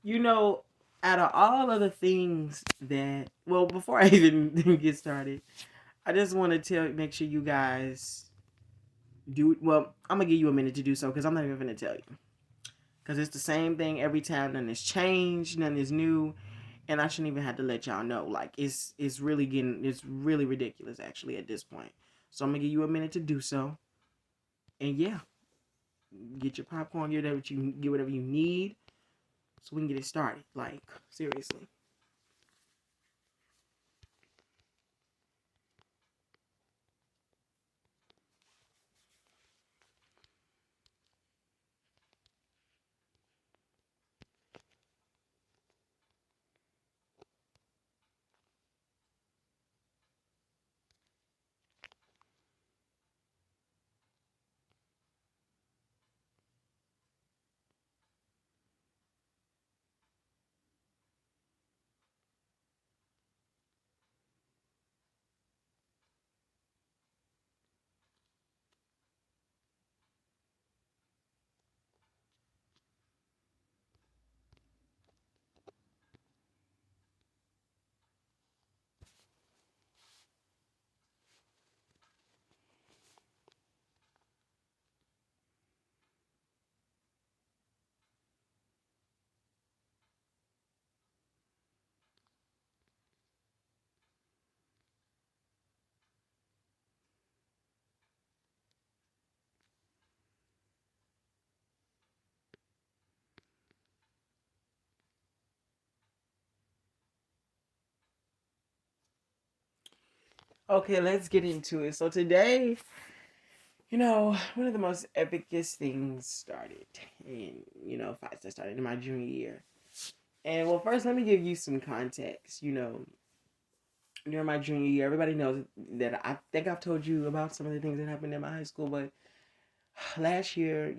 You know, out of all of the things that, well, before I even get started, I just want to make sure you guys do. Well, I'm gonna give you a minute to do so because I'm not even gonna tell you because it's the same thing every time. None is changed, none is new, and I shouldn't even have to let y'all know. Like it's really ridiculous actually at this point. So I'm gonna give you a minute to do so, and yeah, get your popcorn, get whatever you need, so we can get it started. Like seriously. Okay, let's get into it. So today, one of the most epicest things started in, fights that started in my junior year. And well, first, let me give you some context. During my junior year, everybody knows that I think I've told you about some of the things that happened in my high school, but last year,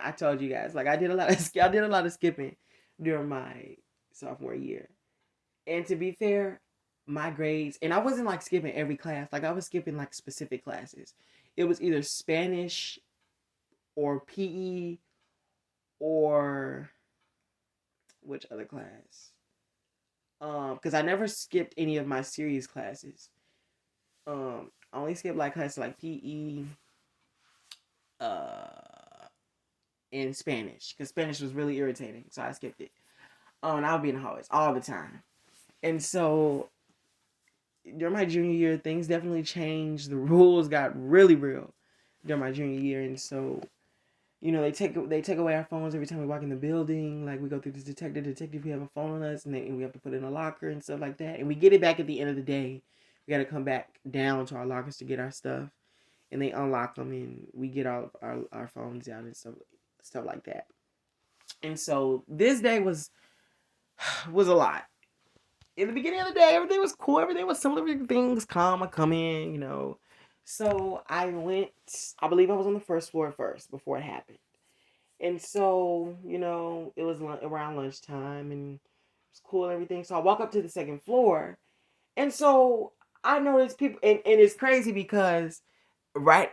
I told you guys like I did a lot of skipping during my sophomore year. And to be fair, my grades, and I wasn't like skipping every class, like I was skipping like specific classes. It was either Spanish or PE or which other class? Because I never skipped any of my series classes. I only skipped like classes like PE, uh, and Spanish because Spanish was really irritating, so I skipped it. And I would be in the hallways all the time. And so during my junior year, things definitely changed. The rules got really real during my junior year, and so they take away our phones every time we walk in the building. Like we go through this detective, we have a phone on us, and we have to put it in a locker and stuff like that. And we get it back at the end of the day. We got to come back down to our lockers to get our stuff, and they unlock them, and we get all of our phones out and stuff like that. And so this day was a lot. In the beginning of the day, everything was cool. Everything was similar. Everything was calm. I come in. So I went. I believe I was on the first floor first before it happened. And so, it was around lunchtime and it was cool and everything. So I walk up to the second floor. And so I noticed people, and it's crazy because right,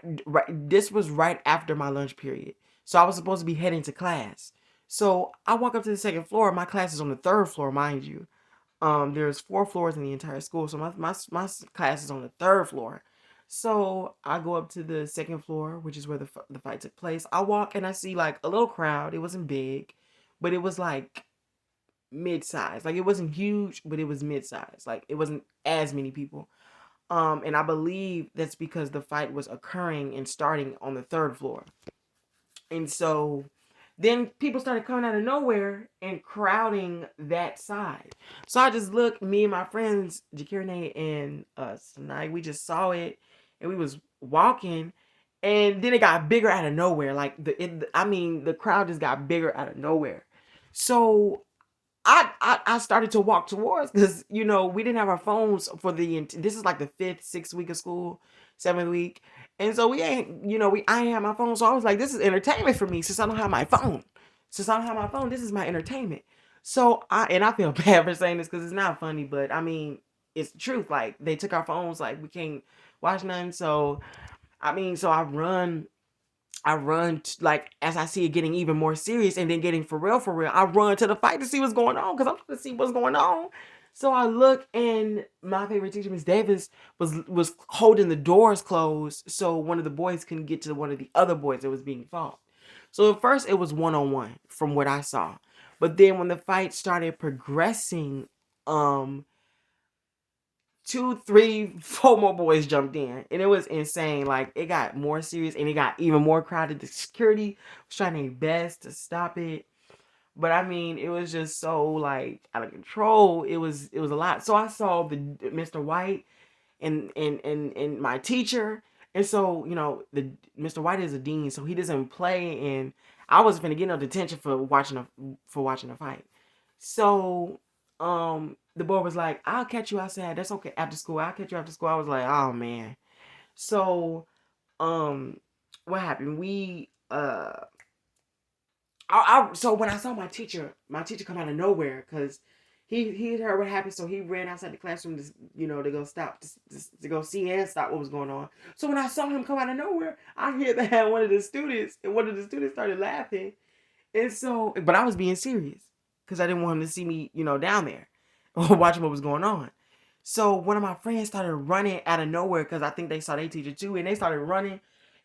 this was right after my lunch period. So I was supposed to be heading to class. So I walk up to the second floor. My class is on the third floor, mind you. There's 4 floors in the entire school, so my class is on the third floor. So I go up to the second floor, which is where the fight took place. I walk and I see like a little crowd. It wasn't big, but it was like mid-size. Like it wasn't huge, but it was mid-size. Like it wasn't as many people. And I believe that's because the fight was occurring and starting on the third floor. And so then people started coming out of nowhere and crowding that side. So I just looked, me and my friends, Jakirne and Sanai, we just saw it and we was walking. And then it got bigger out of nowhere. Like the crowd just got bigger out of nowhere. So I started to walk towards because we didn't have our phones for this is like the fifth, sixth week of school, seventh week, and so we ain't I ain't have my phone, so I was like, this is entertainment for me since I don't have my phone. Since I don't have my phone, this is my entertainment. So I feel bad for saying this because it's not funny, but I mean it's the truth. Like they took our phones, like we can't watch nothing. So I mean, so I run I run like as I see it getting even more serious and then getting for real, I run to the fight to see what's going on because I'm trying to see what's going on. So I look and my favorite teacher, Miss Davis, was holding the doors closed so one of the boys couldn't get to one of the other boys that was being fought. So at first it was 1-on-1 from what I saw, but then when the fight started progressing, um, two, three, four more boys jumped in, and it was insane. Like it got more serious, and it got even more crowded. The security was trying their best to stop it, but I mean, it was just so like out of control. It was a lot. So I saw the Mr. White and my teacher, and so the Mr. White is a dean, so he doesn't play, and I wasn't gonna get no detention for watching a fight. So the boy was like, I'll catch you outside. That's okay. After school, I'll catch you after school. I was like, oh man. So um what happened? So when I saw my teacher come out of nowhere because he heard what happened, so he ran outside the classroom to to go stop to go see and stop what was going on. So when I saw him come out of nowhere, I hear that one of the students started laughing, and so but I was being serious because I didn't want him to see me down there or watching what was going on. So one of my friends started running out of nowhere because I think they saw their teacher too, and they started running.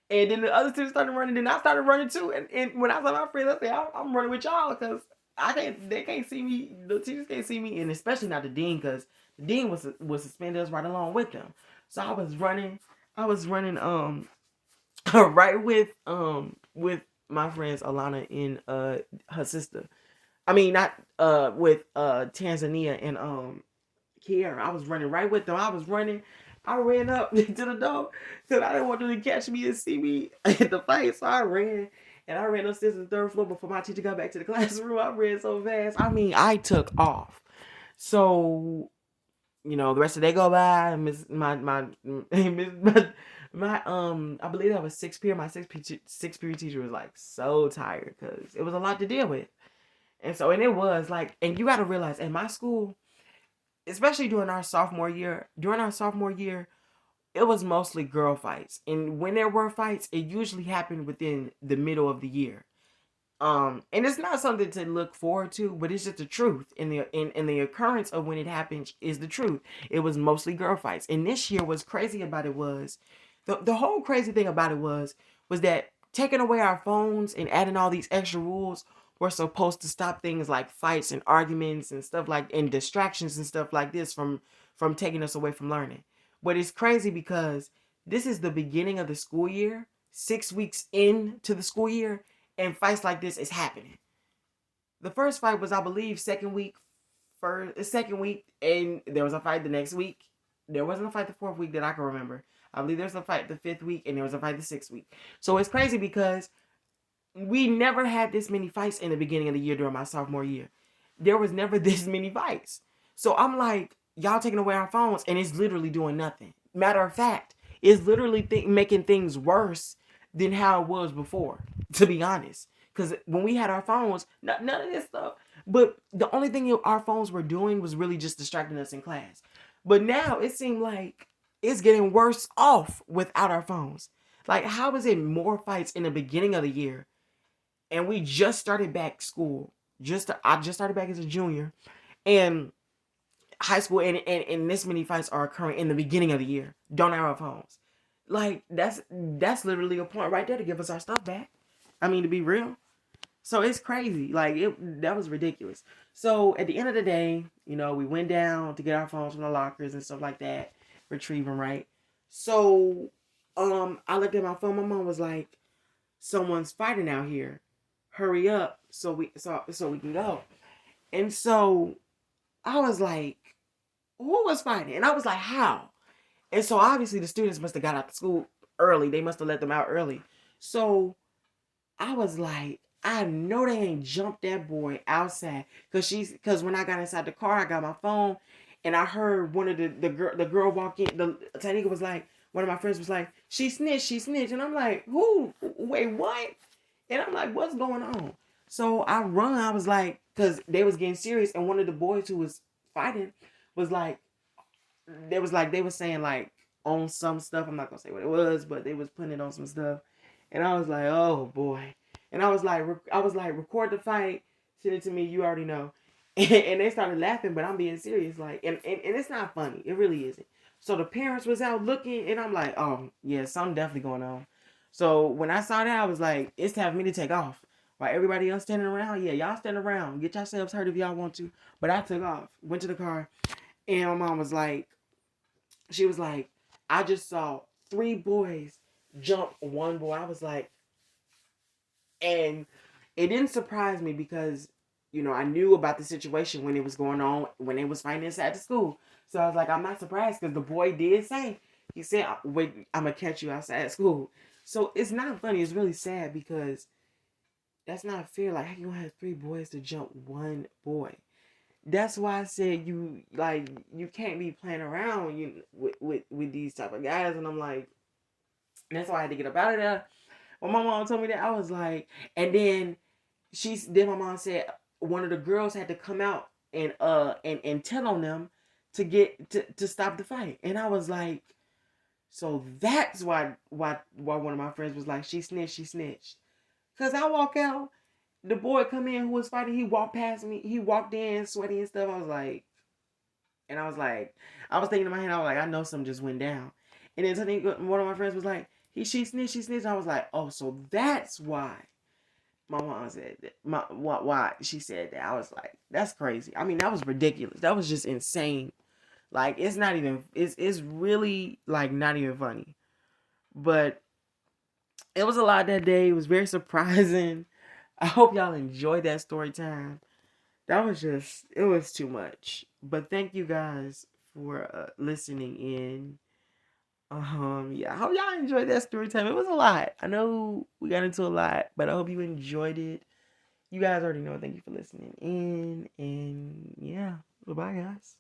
And then the other two started running. Then I started running too. And when I saw my friends, I said, I'm running with y'all because I can't. They can't see me. The teachers can't see me, and especially not the dean because the dean was suspended us right along with them. So I was running. I was running. Right with my friends Alana and her sister. I mean not with Tanzania and Kiara. I was running right with them. I was running. I ran up to the door because I didn't want them to catch me and see me at the fight. So I ran. And I ran upstairs to the third floor before my teacher got back to the classroom. I ran so fast. I mean, I took off. So, the rest of the day go by. Miss my I believe that was sixth period. My sixth period teacher was like so tired because it was a lot to deal with. And it was like, and you got to realize in my school, especially during our sophomore year, it was mostly girl fights. And when there were fights, it usually happened within the middle of the year. And it's not something to look forward to, but it's just the truth. And the occurrence of when it happened is the truth. It was mostly girl fights. And this year, what's crazy about it was the whole crazy thing about it was that taking away our phones and adding all these extra rules were supposed to stop things like fights and arguments and stuff like and distractions and stuff like this from taking us away from learning. But it's crazy because this is the beginning of the school year, 6 weeks into the school year, and fights like this is happening. The first fight was, I believe, second week, and there was a fight the next week. There wasn't a fight the fourth week that I can remember. I believe there was a fight the fifth week, and there was a fight the sixth week. So it's crazy because we never had this many fights in the beginning of the year during my sophomore year. There was never this many fights. So I'm like, y'all taking away our phones, and it's literally doing nothing. Matter of fact, it's literally making things worse than how it was before, to be honest. Because when we had our phones, none of this stuff. But the only thing our phones were doing was really just distracting us in class. But now it seemed like it's getting worse off without our phones. Like, how is it more fights in the beginning of the year? And we just started back school. I just started back as a junior. And high school and this many fights are occurring in the beginning of the year. Don't have our phones. Like, that's literally a point right there to give us our stuff back. I mean, to be real. So it's crazy. Like, that was ridiculous. So at the end of the day, we went down to get our phones from the lockers and stuff like that. Retrieve them, right? So I looked at my phone. My mom was like, someone's fighting out here. Hurry up so we can go. And so I was like, who was fighting? And I was like, how? And so obviously the students must have got out of school early. They must have let them out early. So I was like, I know they ain't jumped that boy outside. Cause when I got inside the car, I got my phone and I heard one of the girl walk in. The Tanika was like, one of my friends was like, she snitched. And I'm like, who? Wait, what? And I'm like, what's going on? So I run. I was like, cause they was getting serious, and one of the boys who was fighting was like, they was saying like on some stuff. I'm not gonna say what it was, but they was putting it on some stuff. And I was like, oh boy. And I was like, record the fight, send it to me. You already know. And they started laughing, but I'm being serious. Like, and it's not funny. It really isn't. So the parents was out looking, and I'm like, oh yeah, something definitely going on. So when I saw that, I was like, it's time for me to take off. While everybody else standing around, yeah, y'all stand around, get yourselves hurt if y'all want to. But I took off, went to the car, and my mom was like, she was like, I just saw three boys jump one boy. I was like, and it didn't surprise me because, I knew about the situation when it was going on, when they was fighting inside the school. So I was like, I'm not surprised because the boy did say, he said, wait, I'm going to catch you outside school. So it's not funny. It's really sad because that's not fair. Like, how you gonna have three boys to jump one boy? That's why I said you can't be playing around with these type of guys. And I'm like, that's why I had to get up out of there. When my mom told me that, I was like, and then my mom said one of the girls had to come out and tell on them to stop the fight. And I was like, so that's why one of my friends was like, she snitched. Cause I walk out, the boy come in who was fighting, he walked past me, he walked in sweaty and stuff. I was thinking in my head, I was like, I know something just went down. And then suddenly one of my friends was like, she snitched. I was like, oh, so that's why my mom said that. Why she said that. I was like, that's crazy. I mean, that was ridiculous. That was just insane. Like, it's really like not even funny. But it was a lot that day. It was very surprising. I hope y'all enjoyed that story time. It was too much. But thank you guys for listening in. Yeah, I hope y'all enjoyed that story time. It was a lot. I know we got into a lot, but I hope you enjoyed it. You guys already know. Thank you for listening in. And yeah, goodbye, guys.